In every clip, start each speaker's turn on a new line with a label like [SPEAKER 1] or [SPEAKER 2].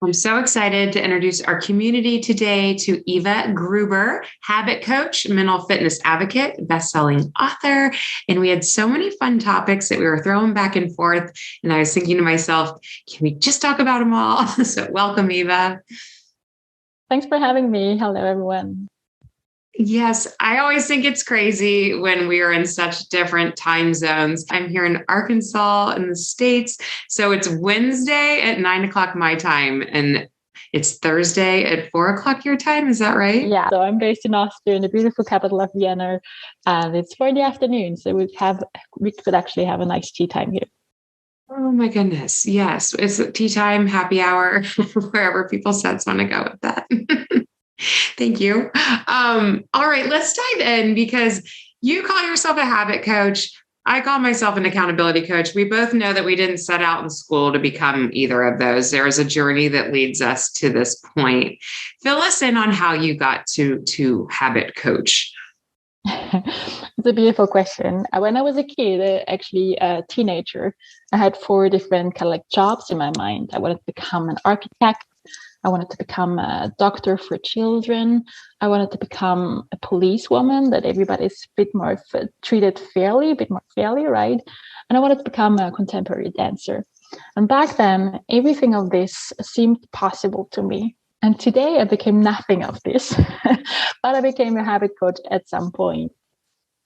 [SPEAKER 1] I'm so excited to introduce our community today to Eva Gruber, habit coach, mental fitness advocate, best-selling author. And we had so many fun topics that we were throwing back and forth. And I was thinking to myself, can we just talk about them all? So welcome, Eva.
[SPEAKER 2] Thanks for having me. Hello, everyone.
[SPEAKER 1] Yes, I always think it's crazy when we are in such different time zones. I'm here in Arkansas in the States. So it's Wednesday at 9 o'clock my time, and it's Thursday at 4 o'clock your time. Is that right?
[SPEAKER 2] Yeah, so I'm based in Austria, in the beautiful capital of Vienna, and it's 4 in the afternoon. So we could actually have a nice tea time here.
[SPEAKER 1] Oh my goodness. Yes. It's tea time, happy hour, wherever people's sets want to go with that. Thank you. All right, let's dive in because you call yourself a habit coach. I call myself an accountability coach. We both know that we didn't set out in school to become either of those. There is a journey that leads us to this point. Fill us in on how you got to habit coach.
[SPEAKER 2] It's a beautiful question. When I was a kid, actually a teenager, I had four different kind of like jobs in my mind. I wanted to become an architect. I wanted to become a doctor for children. I wanted to become a policewoman, that everybody's a bit more treated fairly, a bit more fairly, right? And I wanted to become a contemporary dancer. And back then, everything of this seemed possible to me. And today I became nothing of this, but I became a habit coach at some point.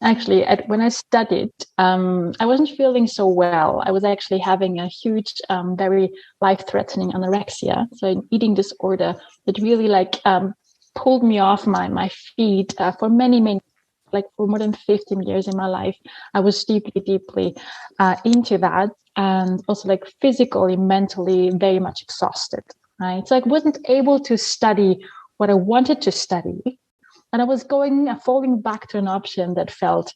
[SPEAKER 2] Actually, when I studied, I wasn't feeling so well. I was actually having a huge, very life-threatening anorexia, so an eating disorder that really pulled me off my feet for many, like for more than 15 years in my life. I was deeply into that, and also like physically, mentally, very much exhausted. Right, so I wasn't able to study what I wanted to study. And I was falling back to an option that felt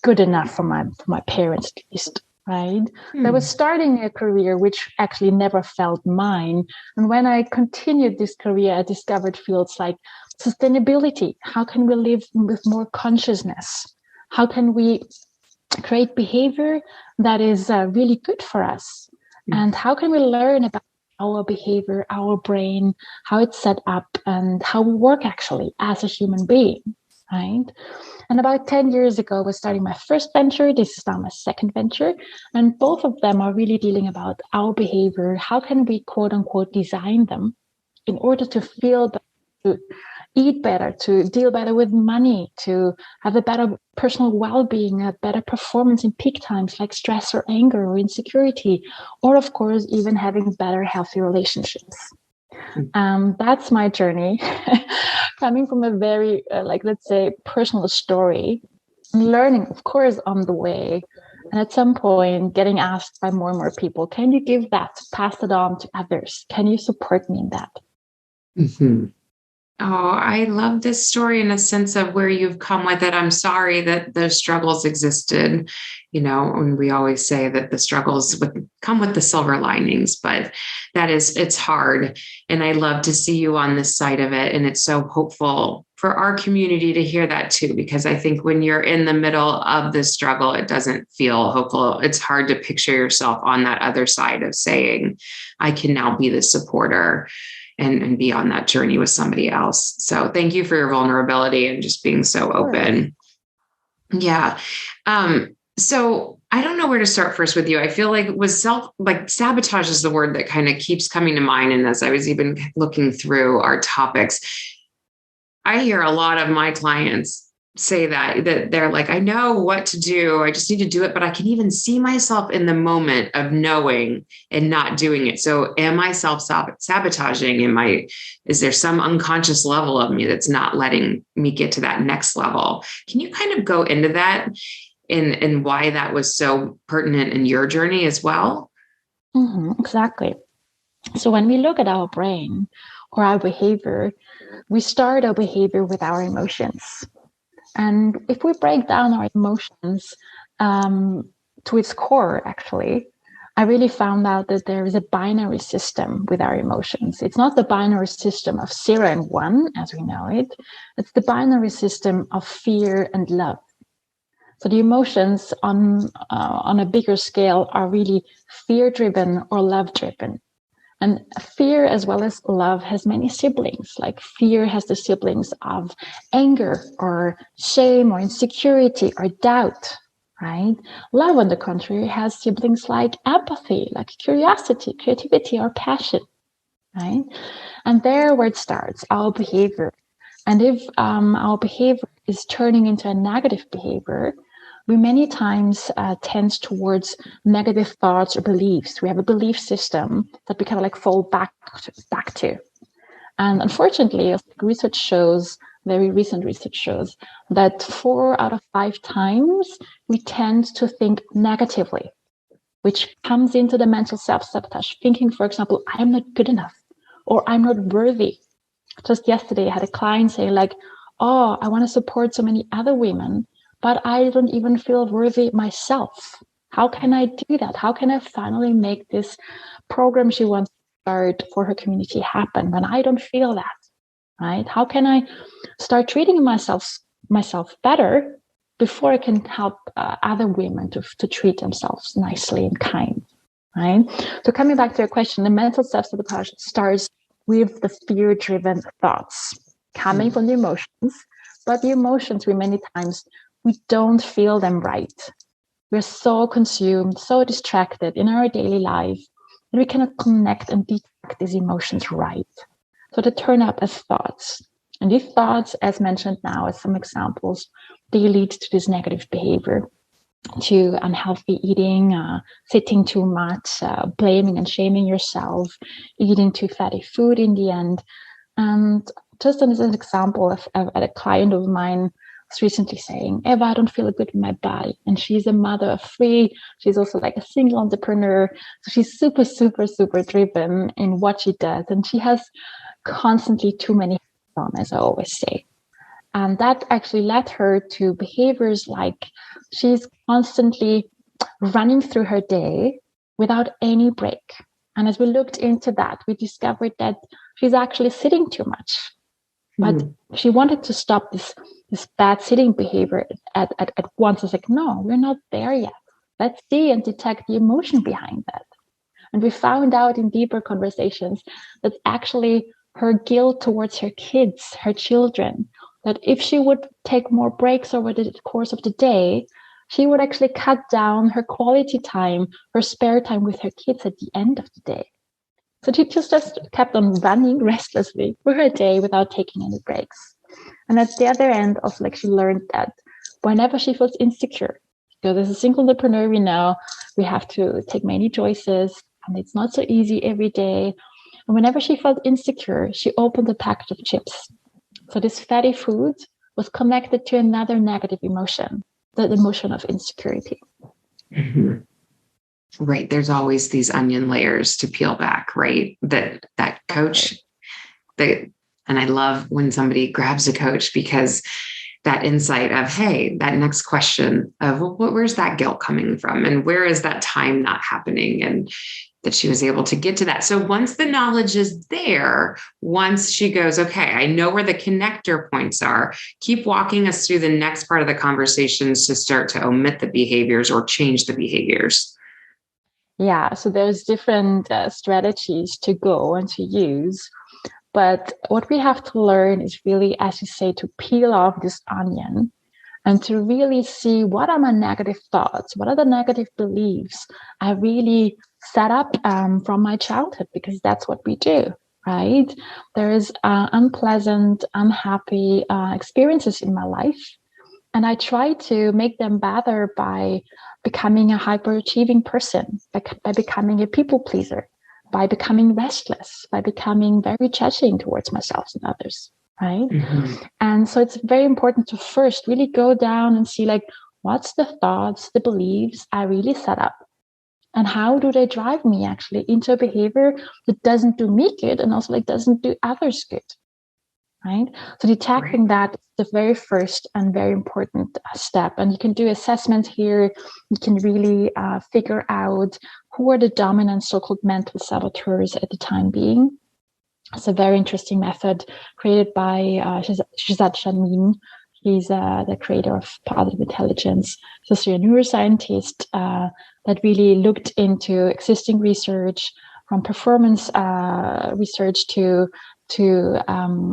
[SPEAKER 2] good enough for my parents, at least, right? I was starting a career which actually never felt mine. And when I continued this career, I discovered fields like sustainability. How can we live with more consciousness? How can we create behavior that is really good for us? And how can we learn about our behavior, our brain, how it's set up, and how we work actually as a human being, right? And about 10 years ago, I was starting my first venture. This is now my second venture. And both of them are really dealing about our behavior. How can we, quote unquote, design them in order to feel better, to eat better, to deal better with money, to have a better personal well-being, a better performance in peak times like stress or anger or insecurity, or of course, even having better, healthy relationships. That's my journey, coming from a very, let's say, personal story, and learning, of course, on the way. And at some point, getting asked by more and more people, can you give that, pass it on to others? Can you support me in that?
[SPEAKER 1] Mm-hmm. Oh, I love this story in a sense of where you've come with it. I'm sorry that those struggles existed. And we always say that the struggles come with the silver linings, but it's hard. And I love to see you on this side of it. And it's so hopeful for our community to hear that too, because I think when you're in the middle of the struggle, it doesn't feel hopeful. It's hard to picture yourself on that other side of saying, I can now be the supporter and be on that journey with somebody else. So thank you for your vulnerability and just being so open. Yeah. So I don't know where to start first with you. I feel like sabotage is the word that kind of keeps coming to mind. And as I was even looking through our topics, I hear a lot of my clients say that they're like, I know what to do. I just need to do it. But I can even see myself in the moment of knowing and not doing it. So am I self-sabotaging? Is there some unconscious level of me that's not letting me get to that next level? Can you kind of go into that and why that was so pertinent in your journey as well?
[SPEAKER 2] Exactly. So when we look at our brain or our behavior, we start our behavior with our emotions. And if we break down our emotions to its core, actually, I really found out that there is a binary system with our emotions. It's not the binary system of 0 and 1, as we know it. It's the binary system of fear and love. So the emotions on a bigger scale are really fear-driven or love-driven. And fear, as well as love, has many siblings. Like fear has the siblings of anger or shame or insecurity or doubt, right? Love, on the contrary, has siblings like empathy, like curiosity, creativity, or passion, right? And there where it starts, our behavior. And if our behavior is turning into a negative behavior, we many times tend towards negative thoughts or beliefs. We have a belief system that we kind of like fall back to. And unfortunately, research shows, very recent research shows, that 4 out of 5 times we tend to think negatively, which comes into the mental self-sabotage, thinking, for example, I'm not good enough, or I'm not worthy. Just yesterday, I had a client say like, oh, I want to support so many other women, but I don't even feel worthy myself. How can I do that? How can I finally make this program she wants to start for her community happen when I don't feel that, right? How can I start treating myself better before I can help other women to treat themselves nicely and kind, right? So coming back to your question, the mental self-sabotage starts with the fear-driven thoughts coming from the emotions, but the emotions, we many times, we don't feel them right. We're so consumed, so distracted in our daily life that we cannot connect and detect these emotions right. So they turn up as thoughts. And these thoughts, as mentioned now, as some examples, they lead to this negative behavior, to unhealthy eating, sitting too much, blaming and shaming yourself, eating too fatty food in the end. And just as an example, of a client of mine was recently saying, Eva, I don't feel good in my body. And she's a mother of 3. She's also like a single entrepreneur. So she's super, super, super driven in what she does. And she has constantly too many hats on, as I always say. And that actually led her to behaviors like she's constantly running through her day without any break. And as we looked into that, we discovered that she's actually sitting too much. But she wanted to stop this bad sitting behavior at once. I was like, no, we're not there yet. Let's see and detect the emotion behind that. And we found out in deeper conversations that actually her guilt towards her kids, her children, that if she would take more breaks over the course of the day, she would actually cut down her quality time, her spare time with her kids at the end of the day. So she just kept on running restlessly through her day without taking any breaks. And at the other end of like, she learned that whenever she feels insecure, because as a single entrepreneur, we know we have to take many choices and it's not so easy every day. And whenever she felt insecure, she opened a packet of chips. So this fatty food was connected to another negative emotion, the emotion of insecurity.
[SPEAKER 1] Mm-hmm. Right. There's always these onion layers to peel back, right? That coach, and I love when somebody grabs a coach, because that insight of, hey, that next question of, well, where's that guilt coming from? And where is that time not happening? And that she was able to get to that. So once the knowledge is there, once she goes, okay, I know where the connector points are, keep walking us through the next part of the conversations to start to omit the behaviors or change the behaviors.
[SPEAKER 2] Yeah, so there's different strategies to go and to use. But what we have to learn is really, as you say, to peel off this onion and to really see what are my negative thoughts, what are the negative beliefs I really set up from my childhood, because that's what we do, right? There is unpleasant, unhappy experiences in my life. And I try to make them better by becoming a hyperachieving person, by becoming a people pleaser, by becoming restless, by becoming very judging towards myself and others, right? Mm-hmm. And so it's very important to first really go down and see, like, what's the thoughts, the beliefs I really set up? And how do they drive me actually into a behavior that doesn't do me good and also like doesn't do others good? Right? So detecting that is the very first and very important step. And you can do assessment here. You can really figure out who are the dominant so-called mental saboteurs at the time being. It's a very interesting method created by Shizad Shamin. He's the creator of positive intelligence. So he's a neuroscientist that really looked into existing research, from performance research to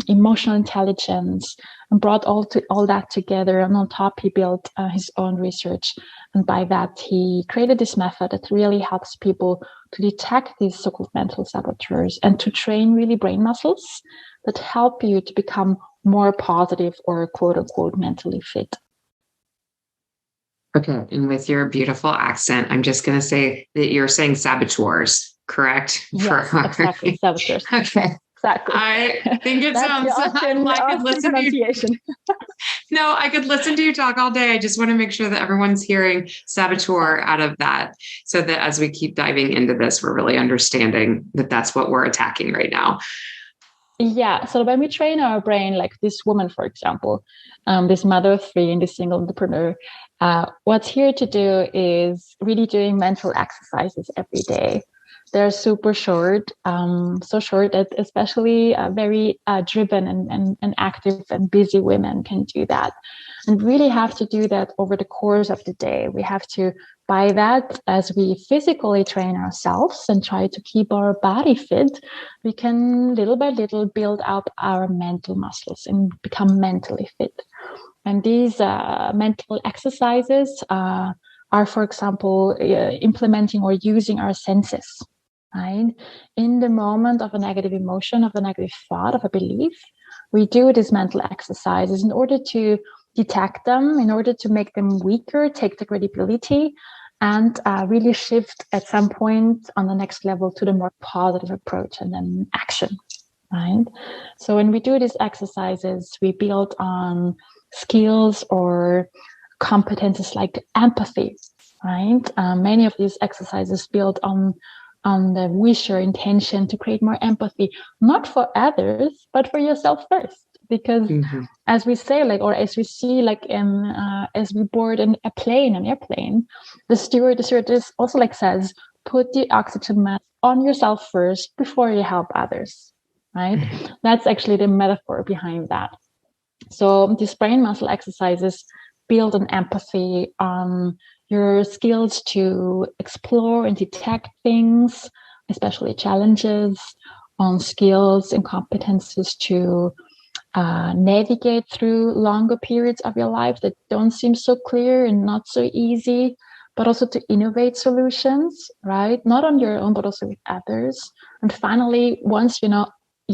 [SPEAKER 2] emotional intelligence, and brought all that together. And on top, he built his own research. And by that, he created this method that really helps people to detect these so-called mental saboteurs and to train really brain muscles that help you to become more positive or quote unquote mentally fit.
[SPEAKER 1] Okay. And with your beautiful accent, I'm just going to say that you're saying saboteurs, correct?
[SPEAKER 2] Yes, exactly. Saboteurs.
[SPEAKER 1] Okay.
[SPEAKER 2] Exactly.
[SPEAKER 1] I think it sounds
[SPEAKER 2] like I could listen to you.
[SPEAKER 1] No, I could listen to you talk all day. I just want to make sure that everyone's hearing saboteur out of that, so that as we keep diving into this, we're really understanding that that's what we're attacking right now.
[SPEAKER 2] Yeah. So when we train our brain, like this woman, for example, this mother of three and this single entrepreneur, what's here to do is really doing mental exercises every day. They're super short, so short that especially very driven and active and busy women can do that, and really have to do that over the course of the day. We have to, by that, as we physically train ourselves and try to keep our body fit, we can little by little build up our mental muscles and become mentally fit. And these mental exercises are, for example, implementing or using our senses. Right? In the moment of a negative emotion, of a negative thought, of a belief, we do these mental exercises in order to detect them, in order to make them weaker, take the credibility, and really shift at some point on the next level to the more positive approach and then action. Right? So when we do these exercises, we build on skills or competences like empathy. Right? Many of these exercises build on the wish or intention to create more empathy, not for others, but for yourself first. Because as we say, like, or as we see, like as we board an airplane, the stewardess also like says, put the oxygen mask on yourself first before you help others, right? That's actually the metaphor behind that. So these brain muscle exercises build on empathy, on your skills to explore and detect things, especially challenges, on skills and competences to navigate through longer periods of your life that don't seem so clear and not so easy, but also to innovate solutions, right? Not on your own, but also with others. And finally, once you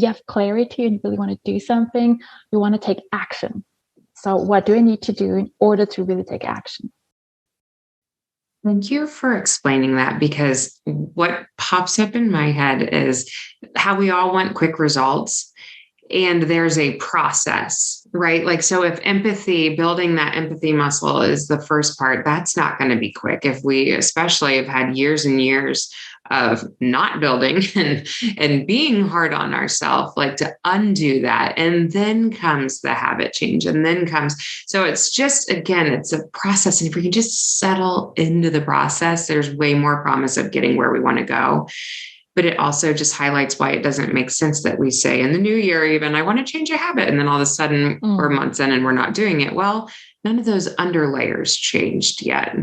[SPEAKER 2] have clarity and you really want to do something, you want to take action. So what do I need to do in order to really take action?
[SPEAKER 1] Thank you for explaining that, because what pops up in my head is how we all want quick results. And there's a process, right? Like, so if empathy, building that empathy muscle is the first part, that's not going to be quick. If we especially have had years and years of not building and being hard on ourselves, like to undo that. And then comes the habit change. And then comes, so it's just, again, it's a process. And if we can just settle into the process, there's way more promise of getting where we want to go. But it also just highlights why it doesn't make sense that we say in the new year, even, I want to change a habit. And then all of a sudden we're months in and we're not doing it. Well, none of those underlayers changed yet.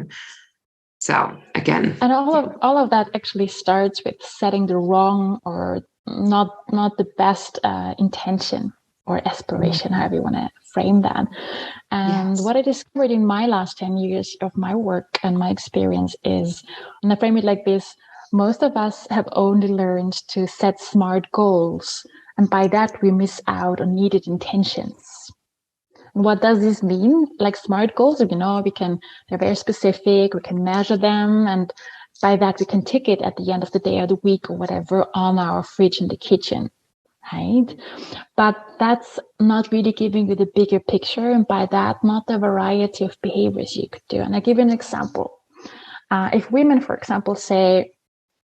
[SPEAKER 1] So again.
[SPEAKER 2] And all of that actually starts with setting the wrong or not the best intention or aspiration, however you want to frame that. And what I discovered in my last 10 years of my work and my experience is, and I frame it like this, most of us have only learned to set smart goals. And by that, we miss out on needed intentions. And what does this mean? Like smart goals, they're very specific, we can measure them. And by that, we can tick it at the end of the day or the week or whatever on our fridge in the kitchen, right? But that's not really giving you the bigger picture. And by that, not the variety of behaviors you could do. And I give you an example. If women, for example, say,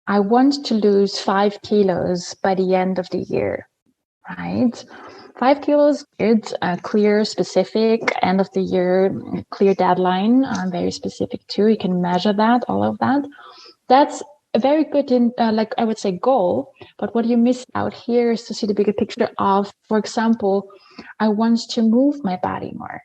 [SPEAKER 2] I want to lose 5 kilos by the end of the year, right? 5 kilos, good, clear, specific, end of the year, clear deadline, very specific too. You can measure that, all of that. That's a very good, I would say, goal. But what you miss out here is to see the bigger picture of, for example, I want to move my body more.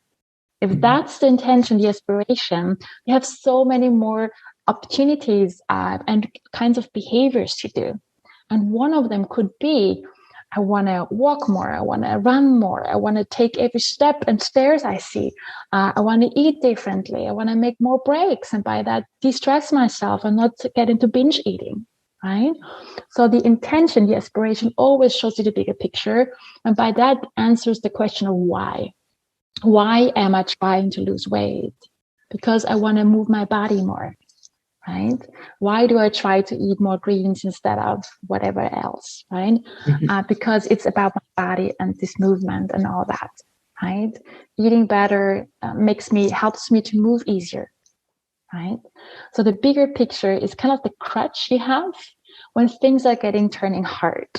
[SPEAKER 2] If that's the intention, the aspiration, you have so many more opportunities and kinds of behaviors to do. And one of them could be, I want to walk more. I want to run more. I want to take every step and stairs I see. I want to eat differently. I want to make more breaks. And by that, de-stress myself and not get into binge eating, right? So the intention, the aspiration always shows you the bigger picture. And by that answers the question of why. Why am I trying to lose weight? Because I want to move my body more. Right? Why do I try to eat more greens instead of whatever else? Right? Because it's about my body and this movement and all that. Right? Eating better helps me to move easier. Right? So the bigger picture is kind of the crutch you have when things are turning hard.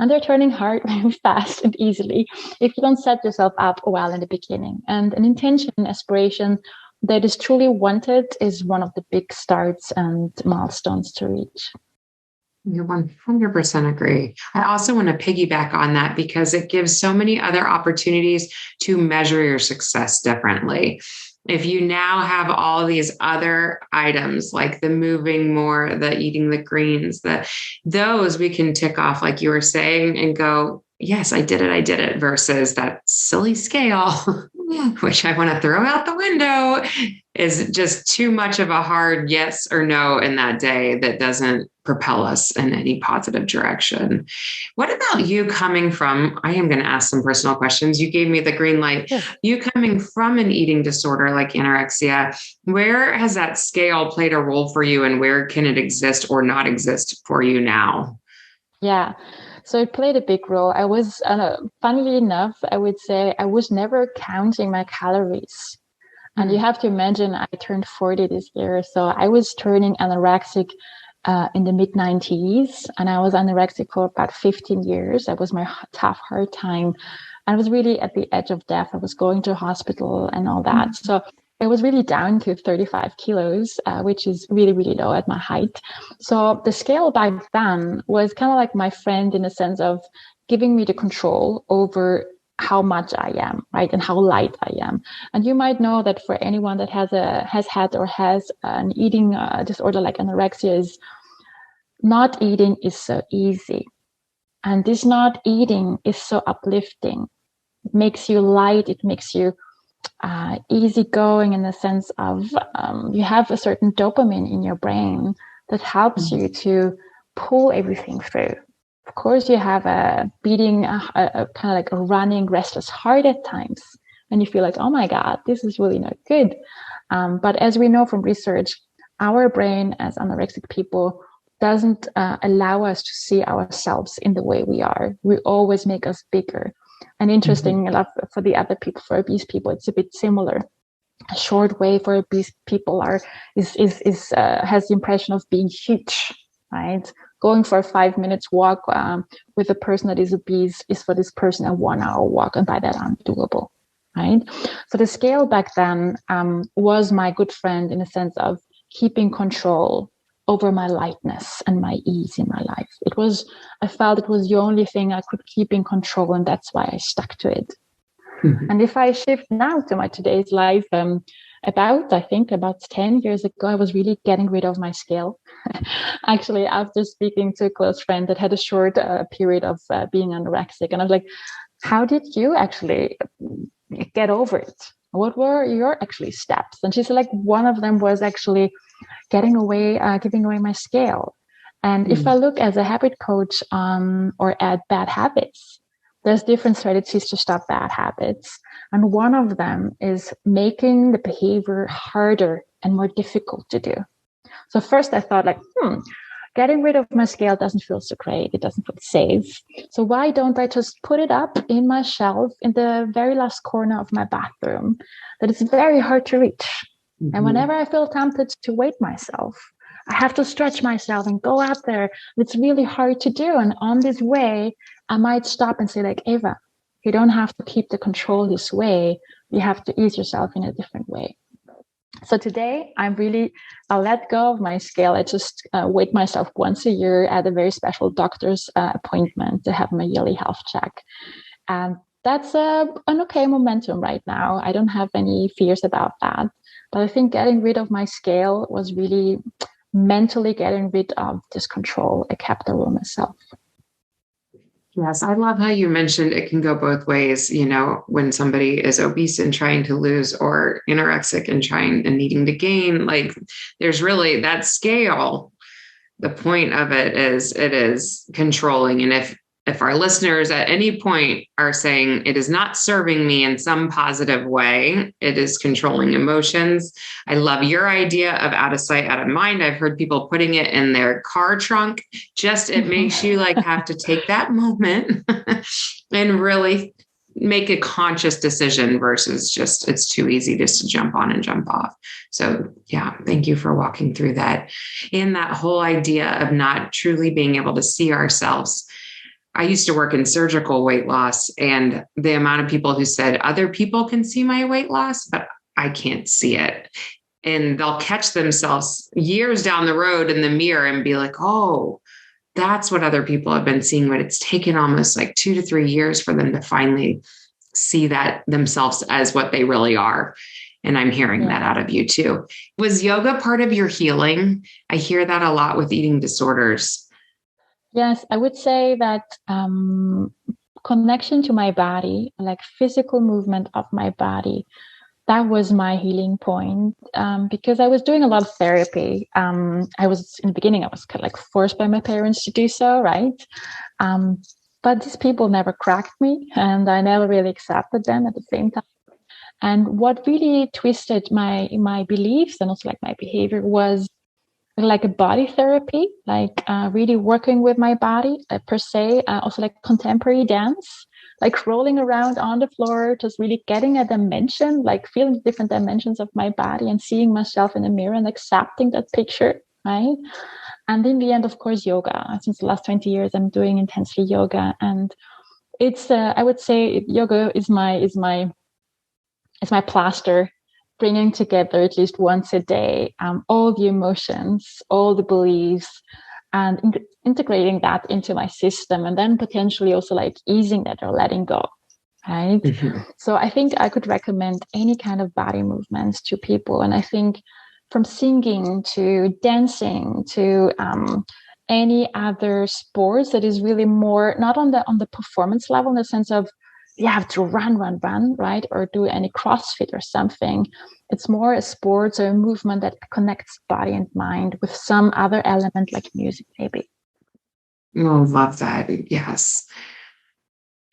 [SPEAKER 2] And they're turning hard very fast and easily if you don't set yourself up well in the beginning. And an intention, aspiration that is truly wanted is one of the big starts and milestones to reach.
[SPEAKER 1] You 100% agree. I also want to piggyback on that because it gives so many other opportunities to measure your success differently. If you now have all these other items like the moving more, the eating the greens, those we can tick off, like you were saying, and go, yes, I did it, versus that silly scale, which I want to throw out the window, is just too much of a hard yes or no in that day that doesn't propel us in any positive direction. What about you coming from, I am going to ask some personal questions. You gave me the green light.
[SPEAKER 2] Sure.
[SPEAKER 1] You coming from an eating disorder like anorexia, where has that scale played a role for you and where can it exist or not exist for you now?
[SPEAKER 2] Yeah. So it played a big role. I was, funnily enough, I would say I was never counting my calories. And you have to imagine I turned 40 this year. So I was turning anorexic in the mid-90s. And I was anorexic for about 15 years. That was my tough, hard time. I was really at the edge of death. I was going to hospital and all that. So I was really down to 35 kilos, which is really, really low at my height. So the scale back then was kind of like my friend in the sense of giving me the control over how much I am, right? And how light I am. And you might know that for anyone that has had or has an eating disorder like anorexia, is not eating is so easy. And this not eating is so uplifting. It makes you light. It makes you easygoing in the sense of you have a certain dopamine in your brain that helps you to pull everything through. Of course, you have a beating, a kind of like a running, restless heart at times, and you feel like, oh my God, this is really not good. But as we know from research, our brain as anorexic people doesn't allow us to see ourselves in the way we are. We always make us bigger. And interesting enough, for the other people, for obese people, it's a bit similar. A short way for obese people has the impression of being huge, right? Going for a 5 minutes walk with a person that is obese is for this person a 1 hour walk, and by that undoable, right? So the scale back then was my good friend in the sense of keeping control over my lightness and my ease in my life. I felt it was the only thing I could keep in control, and that's why I stuck to it. And if I shift now to my today's life, about 10 years ago, I was really getting rid of my scale. Actually, after speaking to a close friend that had a short period of being anorexic, and I was like, how did you actually get over it? What were your actually steps? And she said, like, one of them was actually giving away my scale. And if I look as a habit coach or at bad habits, there's different strategies to stop bad habits. And one of them is making the behavior harder and more difficult to do. So first I thought like, getting rid of my scale doesn't feel so great. It doesn't feel safe. So why don't I just put it up in my shelf in the very last corner of my bathroom that is very hard to reach? And whenever I feel tempted to weight myself, I have to stretch myself and go out there. It's really hard to do. And on this way, I might stop and say like, Eva, you don't have to keep the control this way. You have to ease yourself in a different way. So today I'll let go of my scale. I just weigh myself once a year at a very special doctor's appointment to have my yearly health check. And that's an okay momentum right now. I don't have any fears about that. But I think getting rid of my scale was really mentally getting rid of this control I kept over myself.
[SPEAKER 1] Yes, I love how you mentioned it can go both ways. When somebody is obese and trying to lose, or anorexic and trying and needing to gain, like there's really that scale. The point of it is controlling. And if our listeners at any point are saying it is not serving me in some positive way, it is controlling emotions. I love your idea of out of sight, out of mind. I've heard people putting it in their car trunk. It makes you like have to take that moment and really make a conscious decision versus just it's too easy just to jump on and jump off. So yeah, thank you for walking through that. And that whole idea of not truly being able to see ourselves. I used to work in surgical weight loss, and the amount of people who said other people can see my weight loss, but I can't see it. And they'll catch themselves years down the road in the mirror and be like, oh, that's what other people have been seeing. But it's taken almost like 2 to 3 years for them to finally see that themselves as what they really are. And I'm hearing that out of you too. Was yoga part of your healing? I hear that a lot with eating disorders.
[SPEAKER 2] Yes, I would say that connection to my body, like physical movement of my body, that was my healing point, because I was doing a lot of therapy. I was in the beginning, I was kind of like forced by my parents to do so, right? But these people never cracked me, and I never really accepted them at the same time. And what really twisted my beliefs and also like my behavior was like a body therapy, like really working with my body per se, also like contemporary dance, like rolling around on the floor, just really getting a dimension, like feeling different dimensions of my body and seeing myself in the mirror and accepting that picture, right? And in the end, of course, yoga. Since the last 20 years, I'm doing intensely yoga, and it's I would say yoga is my plaster, bringing together at least once a day all the emotions, all the beliefs, and integrating that into my system, and then potentially also like easing that or letting go, right? Mm-hmm. So I think I could recommend any kind of body movements to people. And I think from singing to dancing to any other sports that is really more not on the performance level in the sense of you have to run, right? Or do any CrossFit or something. It's more a sports or a movement that connects body and mind with some other element like music, maybe.
[SPEAKER 1] Oh, love that. Yes.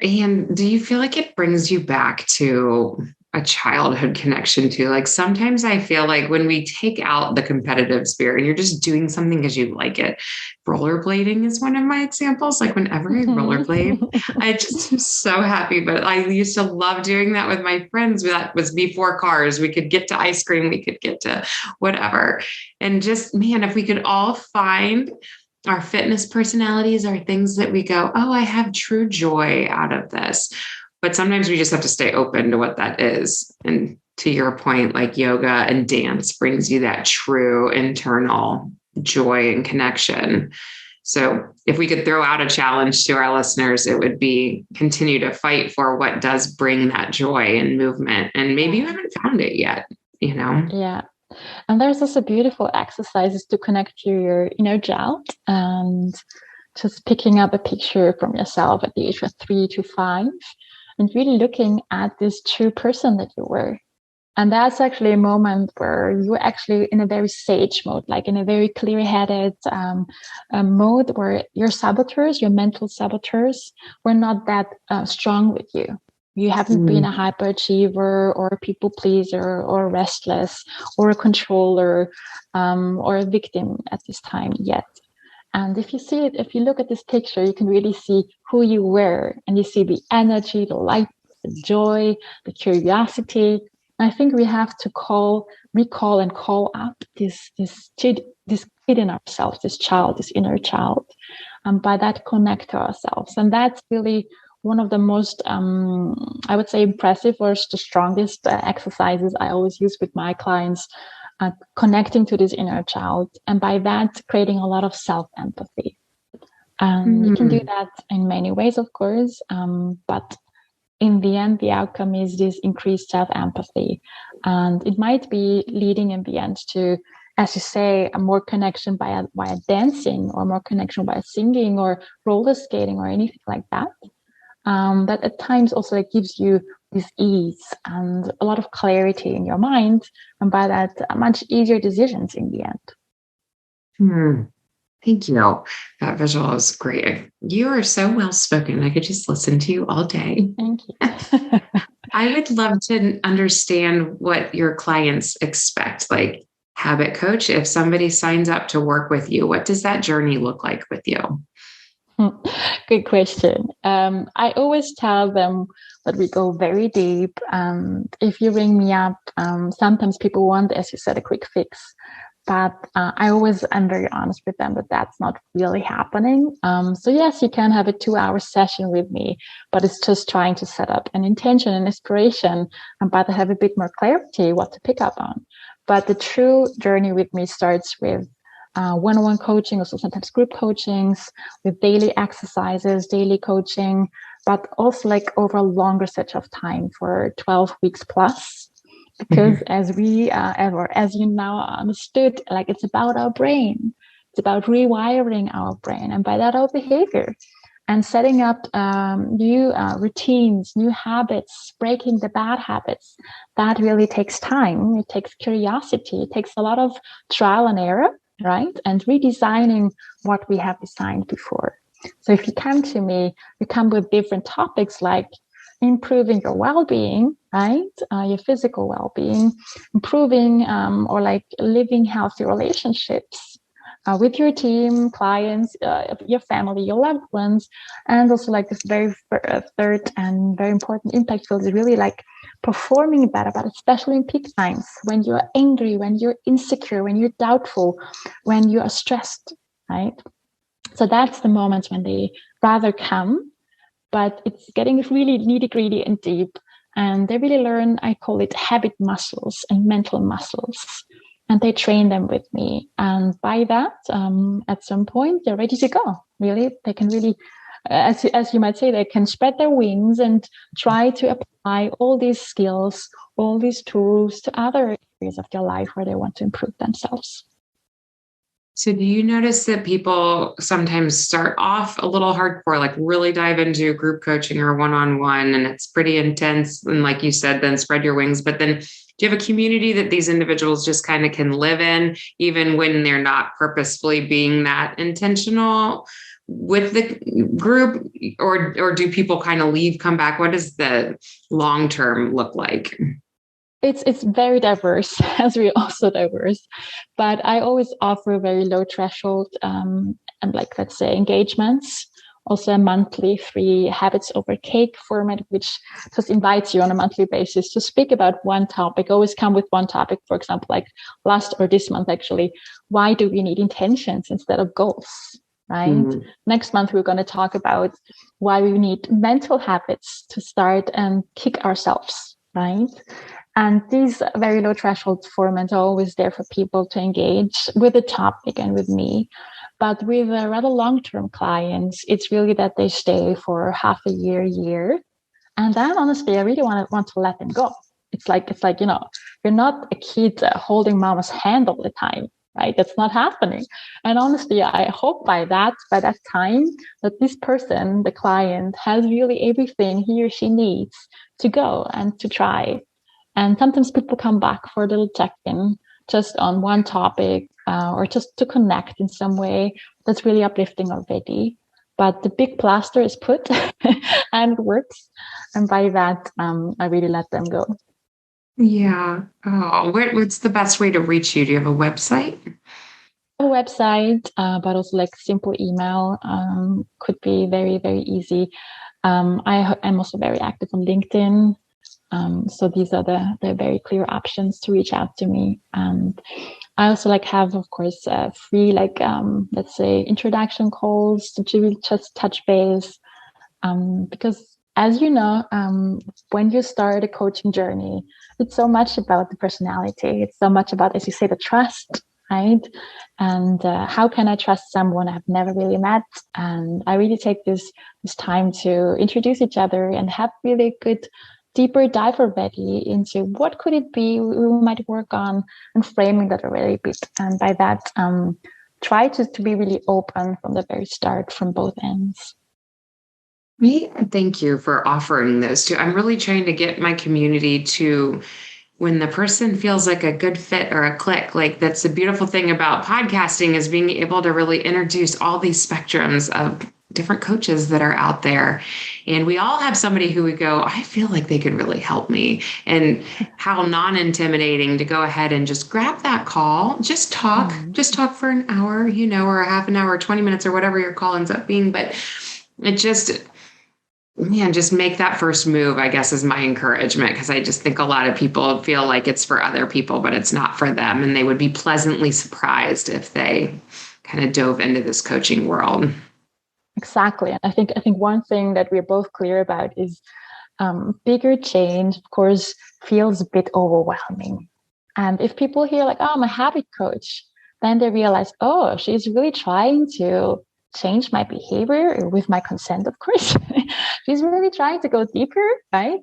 [SPEAKER 1] And do you feel like it brings you back to a childhood connection too? Like sometimes I feel like when we take out the competitive spirit and you're just doing something because you like it, rollerblading is one of my examples. Like whenever I rollerblade, I just am so happy. But I used to love doing that with my friends. That was before cars. We could get to ice cream. We could get to whatever. And just, man, if we could all find our fitness personalities are things that we go, oh, I have true joy out of this. But sometimes we just have to stay open to what that is. And to your point, like yoga and dance brings you that true internal joy and connection. So if we could throw out a challenge to our listeners, it would be continue to fight for what does bring that joy and movement. And maybe you haven't found it yet,
[SPEAKER 2] Yeah. And there's also beautiful exercises to connect to your inner child, and just picking up a picture from yourself at the age of 3 to 5 and really looking at this true person that you were. And that's actually a moment where you're actually in a very sage mode, like in a very clear-headed mode where your saboteurs, your mental saboteurs, were not that strong with you. You haven't been a hyperachiever or a people pleaser or restless or a controller or a victim at this time yet. And if you look at this picture, you can really see who you were, and you see the energy, the light, the joy, the curiosity. And I think we have to recall and call up this kid in ourselves, this child, this inner child, and by that connect to ourselves. And that's really one of the most, I would say, impressive or the strongest exercises I always use with my clients, connecting to this inner child. And by that, creating a lot of self-empathy. You can do that in many ways, of course. But in the end, the outcome is this increased self-empathy. And it might be leading in the end to as you say, a more connection via dancing, or more connection by singing or roller skating or anything like that. That at times also like gives you this ease and a lot of clarity in your mind, and by that, much easier decisions in the end.
[SPEAKER 1] Thank you. That visual is great. You are so well spoken. I could just listen to you all day.
[SPEAKER 2] Thank you.
[SPEAKER 1] I would love to understand what your clients expect. Like, habit coach, if somebody signs up to work with you, what does that journey look like with you?
[SPEAKER 2] Good question. I always tell them that we go very deep. If you ring me up, sometimes people want, as you said, a quick fix. But I always am very honest with them that that's not really happening. So yes, you can have a 2-hour session with me, but it's just trying to set up an intention and inspiration, and by that have a bit more clarity what to pick up on. But the true journey with me starts with one-on-one coaching, also sometimes group coachings, with daily exercises, daily coaching, but also like over a longer stretch of time for 12 weeks plus. Because as we as you now understood, like it's about our brain, it's about rewiring our brain, and by that our behavior, and setting up new routines, new habits, breaking the bad habits. That really takes time. It takes curiosity. It takes a lot of trial and error, right? And redesigning what we have designed before. So if you come to me, you come with different topics like improving your well-being, right? Your physical well-being, improving or like living healthy relationships with your team, clients, your family, your loved ones, and also like this very third and very important impact field is really like performing better, but especially in peak times when you're angry, when you're insecure, when you're doubtful, when you are stressed, right? So that's the moments when they rather come, but it's getting really nitty-gritty and deep. And they really learn, I call it habit muscles and mental muscles. And they train them with me. And by that, at some point, they're ready to go. Really, they can really, as you might say, they can spread their wings and try to apply all these skills, all these tools to other areas of their life where they want to improve themselves.
[SPEAKER 1] So do you notice that people sometimes start off a little hardcore, like really dive into group coaching or one-on-one, and it's pretty intense, and like you said, then spread your wings, but then do you have a community that these individuals just kind of can live in, even when they're not purposefully being that intentional with the group, or do people kind of leave, come back? What does the long-term look like?
[SPEAKER 2] It's very diverse, as we're also diverse, but I always offer a very low threshold and like, let's say, engagements. Also a monthly free habits over cake format, which just invites you on a monthly basis to speak about one topic. Always come with one topic. For example, like last or this month, actually, why do we need intentions instead of goals? Right. Mm-hmm. Next month, we're going to talk about why we need mental habits to start and kick ourselves. Right. And these very low threshold formats are always there for people to engage with the topic and with me. But with rather long-term clients, it's really that they stay for half a year. And then honestly, I really want to let them go. It's like, you know, you're not a kid holding mama's hand all the time, right? That's not happening. And honestly, I hope by that time that this person, the client, has really everything he or she needs to go and to try. And sometimes people come back for a little check-in just on one topic or just to connect in some way that's really uplifting already. But the big plaster is put and it works. And by that, I really let them go.
[SPEAKER 1] Yeah. Oh, what's the best way to reach you? Do you have a website?
[SPEAKER 2] A website, but also like simple email could be very, very easy. I'm also very active on LinkedIn. So these are the very clear options to reach out to me. And I also have, of course, free, let's say, introduction calls to really just touch base. Because as you know, when you start a coaching journey, it's so much about the personality. It's so much about, as you say, the trust, right? And how can I trust someone I've never really met? And I really take this time to introduce each other and have really good deeper dive already into what could it be we might work on, and framing that already a bit. And by that, try to be really open from the very start from both ends.
[SPEAKER 1] Thank you for offering those too. I'm really trying to get my community to, when the person feels like a good fit or a click, like that's the beautiful thing about podcasting, is being able to really introduce all these spectrums of different coaches that are out there. And we all have somebody who we go, I feel like they could really help me. And how non-intimidating to go ahead and just grab that call, just talk for an hour, or a half an hour, 20 minutes or whatever your call ends up being. But it just make that first move, I guess, is my encouragement, because I just think a lot of people feel like it's for other people, but it's not for them. And they would be pleasantly surprised if they kind of dove into this coaching world.
[SPEAKER 2] Exactly. And I think one thing that we're both clear about is bigger change, of course, feels a bit overwhelming. And if people hear like, oh, I'm a habit coach, then they realize, oh, she's really trying to change my behavior with my consent, of course. She's really trying to go deeper, right?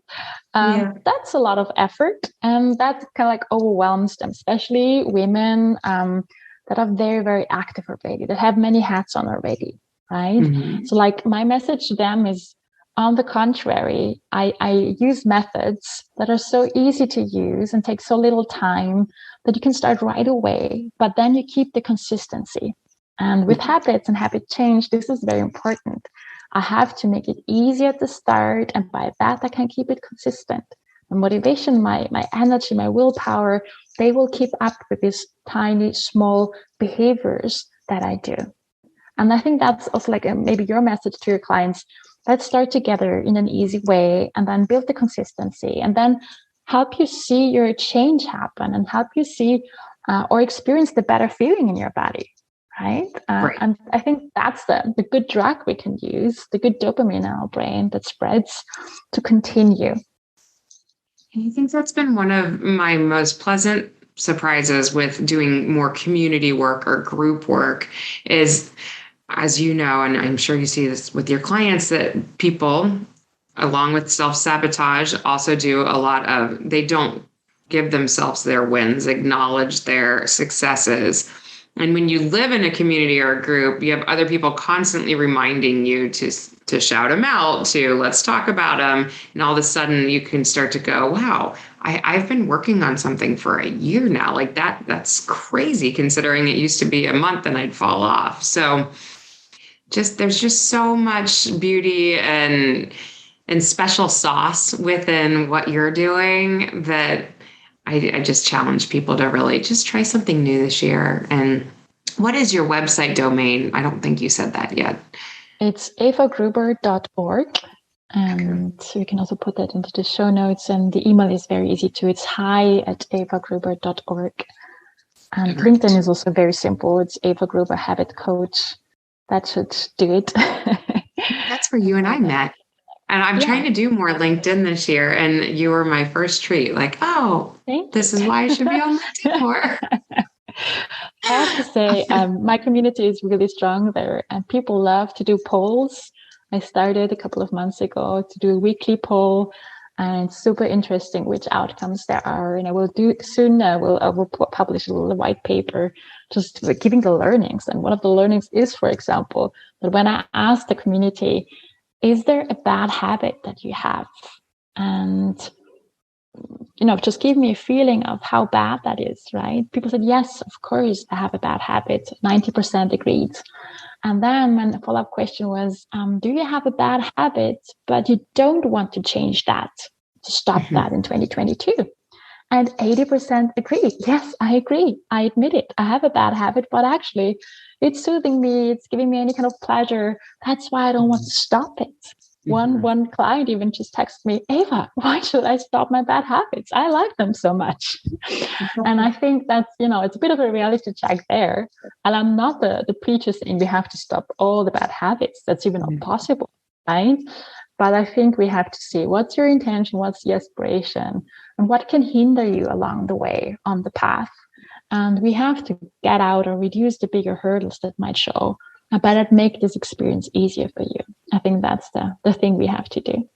[SPEAKER 2] That's a lot of effort, and that kind of like overwhelms them, especially women that are very, very active already, that have many hats on already, right? Mm-hmm. So like my message to them is, on the contrary, I use methods that are so easy to use and take so little time that you can start right away, but then you keep the consistency. And with habits and habit change, this is very important. I have to make it easy at the start, and by that, I can keep it consistent. My motivation, my energy, my willpower, they will keep up with these tiny, small behaviors that I do. And I think that's also like maybe your message to your clients. Let's start together in an easy way, and then build the consistency, and then help you see your change happen, and help you see or experience the better feeling in your body. Right? And I think that's the good drug we can use, the good dopamine in our brain that spreads to continue.
[SPEAKER 1] I think that's been one of my most pleasant surprises with doing more community work or group work is, as you know, and I'm sure you see this with your clients, that people, along with self-sabotage, also do a lot of, they don't give themselves their wins, acknowledge their successes. And when you live in a community or a group, you have other people constantly reminding you to shout them out, to let's talk about them. And all of a sudden you can start to go, wow, I've been working on something for a year now. Like that's crazy, considering it used to be a month and I'd fall off. So there's just so much beauty and special sauce within what you're doing that I just challenge people to really just try something new this year. And what is your website domain? I don't think you said that yet.
[SPEAKER 2] It's evagruber.org. And so you can also put that into the show notes. And the email is very easy too. It's hi@evagruber.org. And LinkedIn is also very simple. It's Eva Gruber Habit Coach. That should do it.
[SPEAKER 1] That's where you and I met. And I'm trying to do more LinkedIn this year, and you were my first treat. Like, this is why I should be on LinkedIn more.
[SPEAKER 2] I have to say, my community is really strong there, and people love to do polls. I started a couple of months ago to do a weekly poll, and it's super interesting which outcomes there are. And I will do soon. I will publish a little white paper just giving the learnings. And one of the learnings is, for example, that when I asked the community, is there a bad habit that you have? And, just give me a feeling of how bad that is, right? People said, yes, of course, I have a bad habit. 90% agreed. And then when the follow-up question was, do you have a bad habit, but you don't want to change that, to stop that in 2022? And 80% agreed. Yes, I agree. I admit it. I have a bad habit, but actually it's soothing me. It's giving me any kind of pleasure. That's why I don't want to stop it. One client even just texted me, Eva, why should I stop my bad habits? I like them so much. And I think that's, it's a bit of a reality check there. And I'm not the preacher saying we have to stop all the bad habits. That's even not possible, right? But I think we have to see what's your intention, what's the aspiration, and what can hinder you along the way on the path. And we have to get out or reduce the bigger hurdles that might show, but that make this experience easier for you. I think that's the thing we have to do.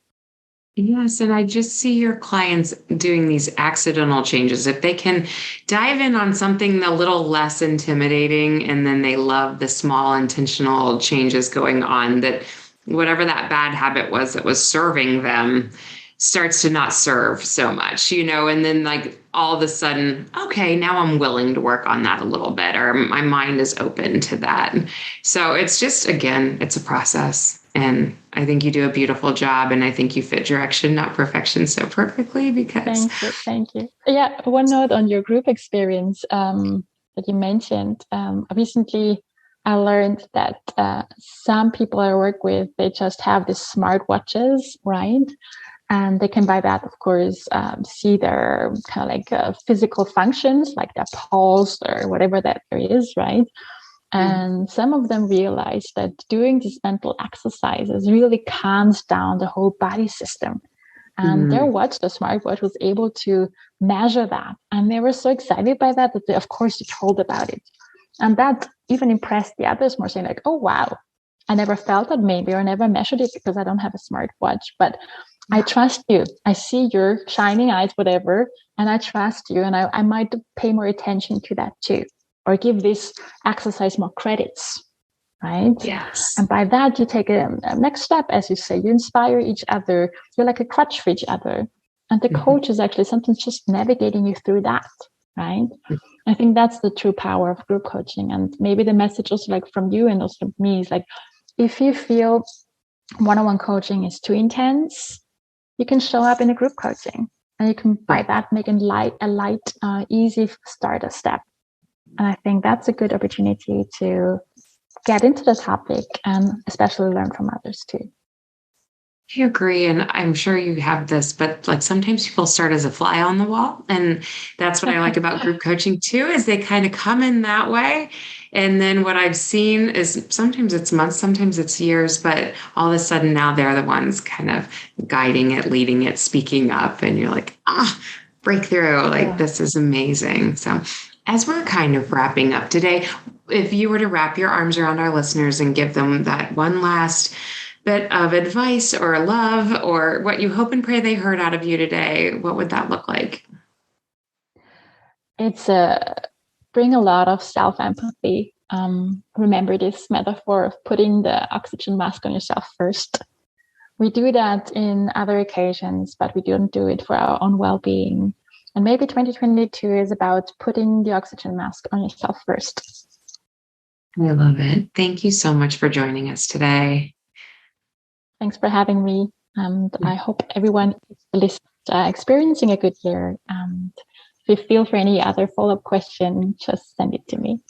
[SPEAKER 1] Yes, and I just see your clients doing these accidental changes. If they can dive in on something a little less intimidating, and then they love the small intentional changes going on, that whatever that bad habit was that was serving them starts to not serve so much, and then like all of a sudden, okay, now I'm willing to work on that a little bit, or my mind is open to that. So it's just, again, it's a process. And I think you do a beautiful job. And I think you fit direction, not perfection, so perfectly because.
[SPEAKER 2] Thank you. Thank you. Yeah. One note on your group experience that you mentioned. Recently, I learned that some people I work with, they just have these smart watches, right? And they can, by that, of course, see their kind of like physical functions, like their pulse or whatever that there is, right? And some of them realize that doing these mental exercises really calms down the whole body system. And their watch, the smartwatch, was able to measure that. And they were so excited by that they, of course, told about it. And that even impressed the others more, saying like, oh, wow, I never felt that maybe, or never measured it because I don't have a smartwatch. But I trust you. I see your shining eyes, whatever, and I trust you. And I might pay more attention to that too, or give this exercise more credits, right?
[SPEAKER 1] Yes.
[SPEAKER 2] And by that, you take a next step, as you say, you inspire each other. You're like a crutch for each other. And the coach is actually sometimes just navigating you through that, right? I think that's the true power of group coaching. And maybe the message also like from you and also from me is like, if you feel one-on-one coaching is too intense, you can show up in a group coaching, and you can by that make a light, easy starter step. And I think that's a good opportunity to get into the topic and especially learn from others too.
[SPEAKER 1] I agree. And I'm sure you have this, but like sometimes people start as a fly on the wall. And that's what I like about group coaching too, is they kind of come in that way. And then what I've seen is sometimes it's months, sometimes it's years, but all of a sudden now they're the ones kind of guiding it, leading it, speaking up. And you're like, breakthrough. Like, this is amazing. So as we're kind of wrapping up today, if you were to wrap your arms around our listeners and give them that one last bit of advice or love or what you hope and pray they heard out of you today, what would that look like?
[SPEAKER 2] It's bring a lot of self-empathy. Remember this metaphor of putting the oxygen mask on yourself first. We do that in other occasions, but we don't do it for our own well-being. And maybe 2022 is about putting the oxygen mask on yourself first.
[SPEAKER 1] I love it. Thank you so much for joining us today.
[SPEAKER 2] Thanks for having me. And I hope everyone is experiencing a good year. And if you feel for any other follow-up question, just send it to me.